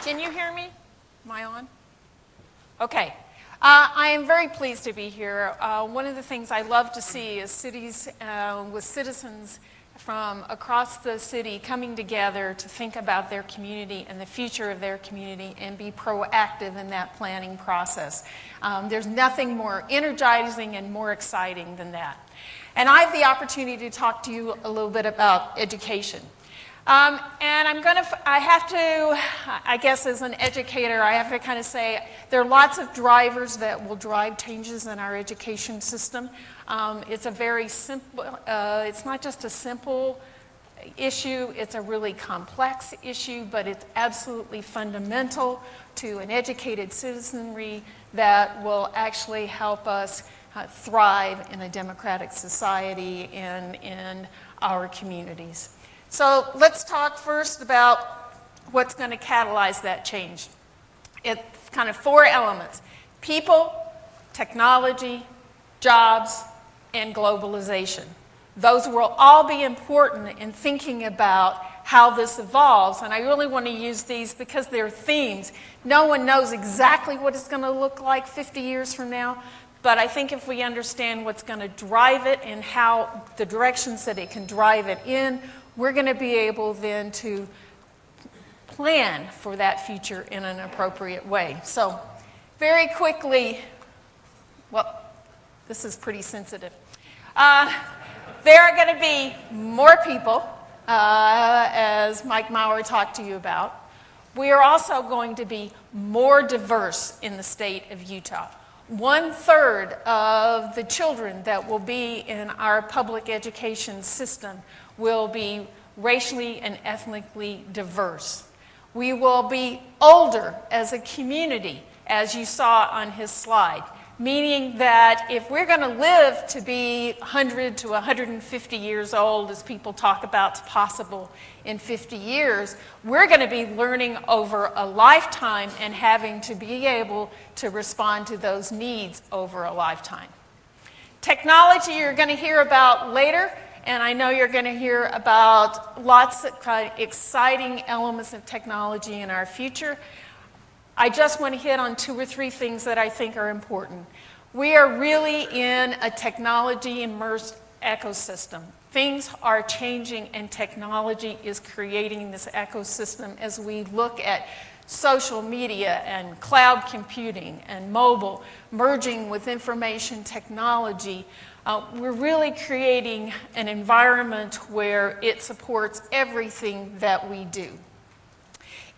Can you hear me? Am I on? Okay. I am very pleased to be here. One of the things I love to see is cities with citizens from across the city coming together to think about their community and the future of their community and be proactive in that planning process. There's nothing more energizing and more exciting than that. And I have the opportunity to talk to you a little bit about education. And I have to, I guess as an educator, I have to kind of say there are lots of drivers that will drive changes in our education system. It's a very simple, it's not just a simple issue, it's a really complex issue, but it's absolutely fundamental to an educated citizenry that will actually help us thrive in a democratic society and in our communities. So let's talk first about what's going to catalyze that change. It's kind of four elements: people, technology, jobs, and globalization. Those will all be important in thinking about how this evolves, and I really want to use these because they're themes. No one knows exactly what it's going to look like 50 years from now, but I think if we understand what's going to drive it and how the directions that it can drive it in, we're going to be able then to plan for that future in an appropriate way. So very quickly, well, this is pretty sensitive. There are going to be more people, as Mike Maurer talked to you about. We are also going to be more diverse in the state of Utah. 1/3 of the children that will be in our public education system will be racially and ethnically diverse. We will be older as a community, as you saw on his slide, meaning that if we're going to live to be 100 to 150 years old, as people talk about possible in 50 years, we're going to be learning over a lifetime and having to be able to respond to those needs over a lifetime. Technology you're going to hear about later, and I know you're going to hear about lots of exciting elements of technology in our future. I just want to hit on 2 or 3 things that I think are important. We are really in a technology-immersed ecosystem. Things are changing and technology is creating this ecosystem as we look at social media and cloud computing and mobile merging with information technology. We're really creating an environment where it supports everything that we do.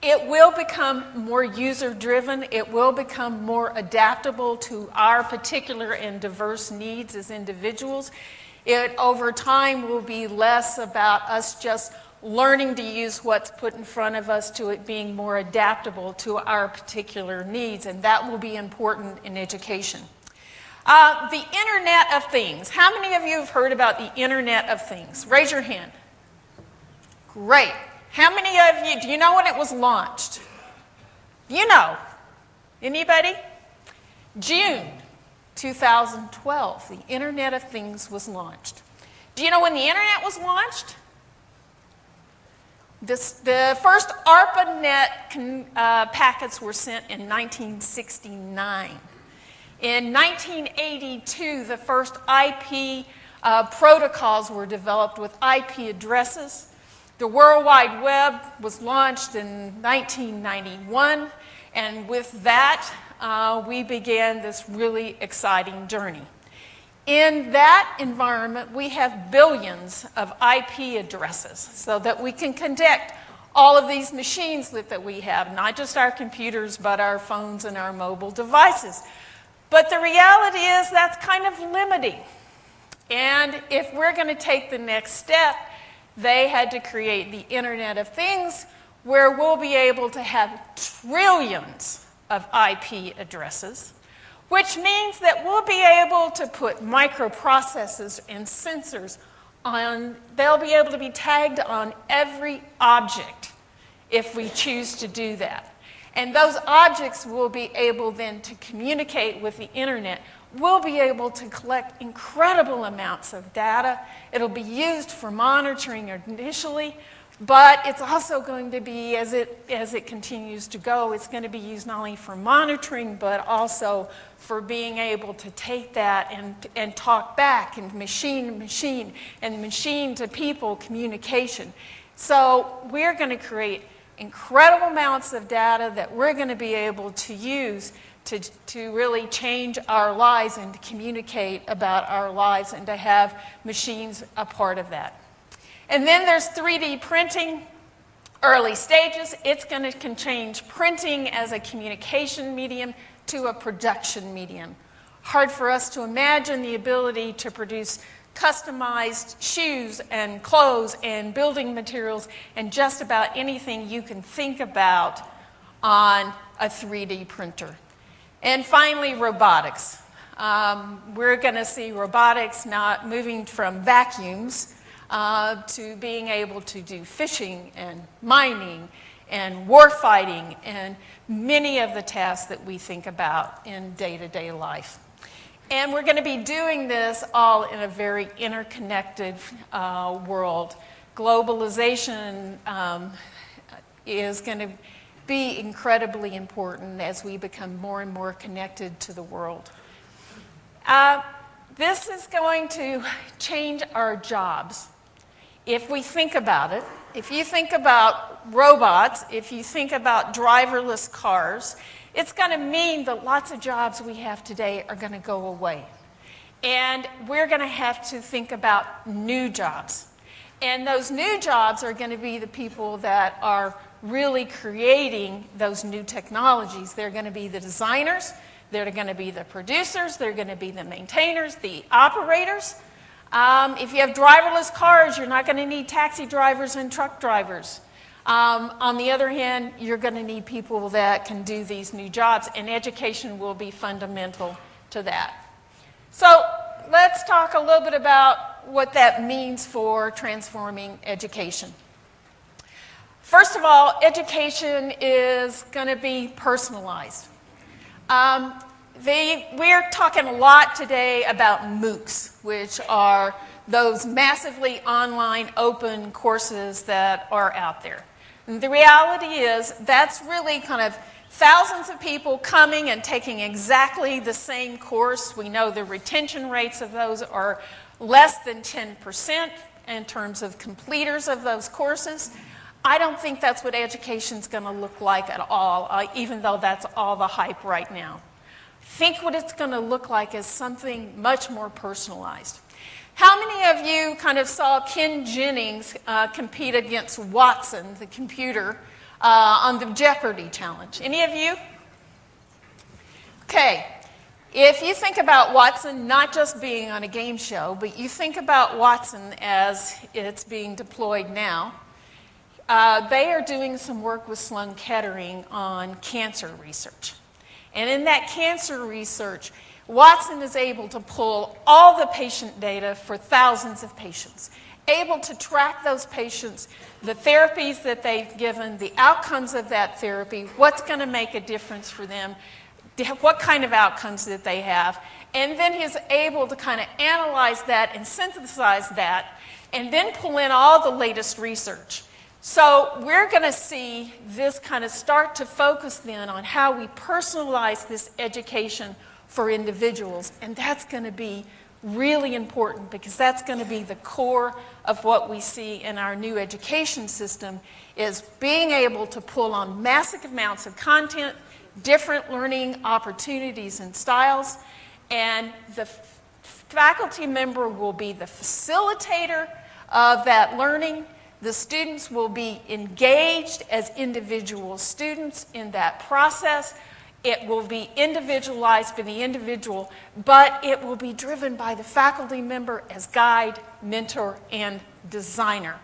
It will become more user-driven. It will become more adaptable to our particular and diverse needs as individuals. It, over time, will be less about us just learning to use what's put in front of us to it being more adaptable to our particular needs, and that will be important in education. The Internet of Things. How many of you have heard about the Internet of Things? Raise your hand. Great. How many of you, do you know when it was launched? You know. Anybody? June 2012, the Internet of Things was launched. Do you know when the Internet was launched? The first ARPANET packets were sent in 1969. In 1982, the first IP protocols were developed with IP addresses. The World Wide Web was launched in 1991, and with that, we began this really exciting journey. In that environment, we have billions of IP addresses so that we can connect all of these machines that we have, not just our computers, but our phones and our mobile devices. But the reality is that's kind of limiting. And if we're going to take the next step, they had to create the Internet of Things, where we'll be able to have trillions of IP addresses, which means that we'll be able to put microprocessors and sensors on, they'll be able to be tagged on every object if we choose to do that. And those objects will be able then to communicate with the Internet. We'll be able to collect incredible amounts of data. It'll be used for monitoring initially, But it's also going to be, as it continues to go, it's going to be used not only for monitoring, but also for being able to take that and talk back, and machine to machine, and machine to people communication. So we're going to create incredible amounts of data that we're going to be able to use to really change our lives and to communicate about our lives and to have machines a part of that. And then there's 3D printing, early stages. It's going to change printing as a communication medium to a production medium. Hard for us to imagine the ability to produce customized shoes and clothes and building materials and just about anything you can think about on a 3D printer. And finally, robotics. We're going to see robotics not moving from vacuums to being able to do fishing and mining and war fighting and many of the tasks that we think about in day-to-day life. And we're going to be doing this all in a very interconnected world. Globalization is going to be incredibly important as we become more and more connected to the world. This is going to change our jobs. If we think about it, if you think about robots, if you think about driverless cars, it's going to mean that lots of jobs we have today are going to go away. And we're going to have to think about new jobs. And those new jobs are going to be the people that are really creating those new technologies. They're going to be the designers, they're going to be the producers, they're going to be the maintainers, the operators. If you have driverless cars, you're not going to need taxi drivers and truck drivers. On the other hand, you're going to need people that can do these new jobs, and education will be fundamental to that. So let's talk a little bit about what that means for transforming education. First of all, education is going to be personalized. We're talking a lot today about MOOCs, which are those massively online open courses that are out there. And the reality is that's really kind of thousands of people coming and taking exactly the same course. We know the retention rates of those are less than 10% in terms of completers of those courses. I don't think that's what education's going to look like at all, even though that's all the hype right now. Think what it's going to look like as something much more personalized. How many of you kind of saw Ken Jennings compete against Watson, the computer, on the Jeopardy challenge? Any of you? Okay. If you think about Watson not just being on a game show, but you think about Watson as it's being deployed now, they are doing some work with Sloan Kettering on cancer research. And in that cancer research, Watson is able to pull all the patient data for thousands of patients, able to track those patients, the therapies that they've given, the outcomes of that therapy, what's going to make a difference for them, what kind of outcomes that they have, and then he's able to kind of analyze that and synthesize that, and then pull in all the latest research. So we're going to see this kind of start to focus then on how we personalize this education for individuals, and that's going to be really important because that's going to be the core of what we see in our new education system is being able to pull on massive amounts of content, different learning opportunities and styles, and the faculty member will be the facilitator of that learning. The students will be engaged as individual students in that process. It will be individualized for the individual, but it will be driven by the faculty member as guide, mentor, and designer.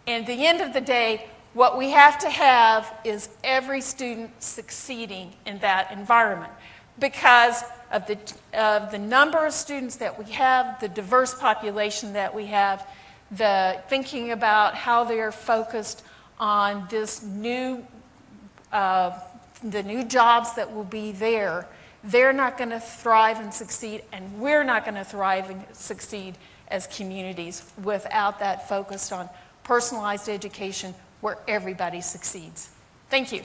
And at the end of the day, what we have to have is every student succeeding in that environment because of the number of students that we have, the diverse population that we have, the thinking about how they're focused on this new, the new jobs that will be there. They're not going to thrive and succeed, and we're not going to thrive and succeed as communities without that focus on personalized education where everybody succeeds. Thank you.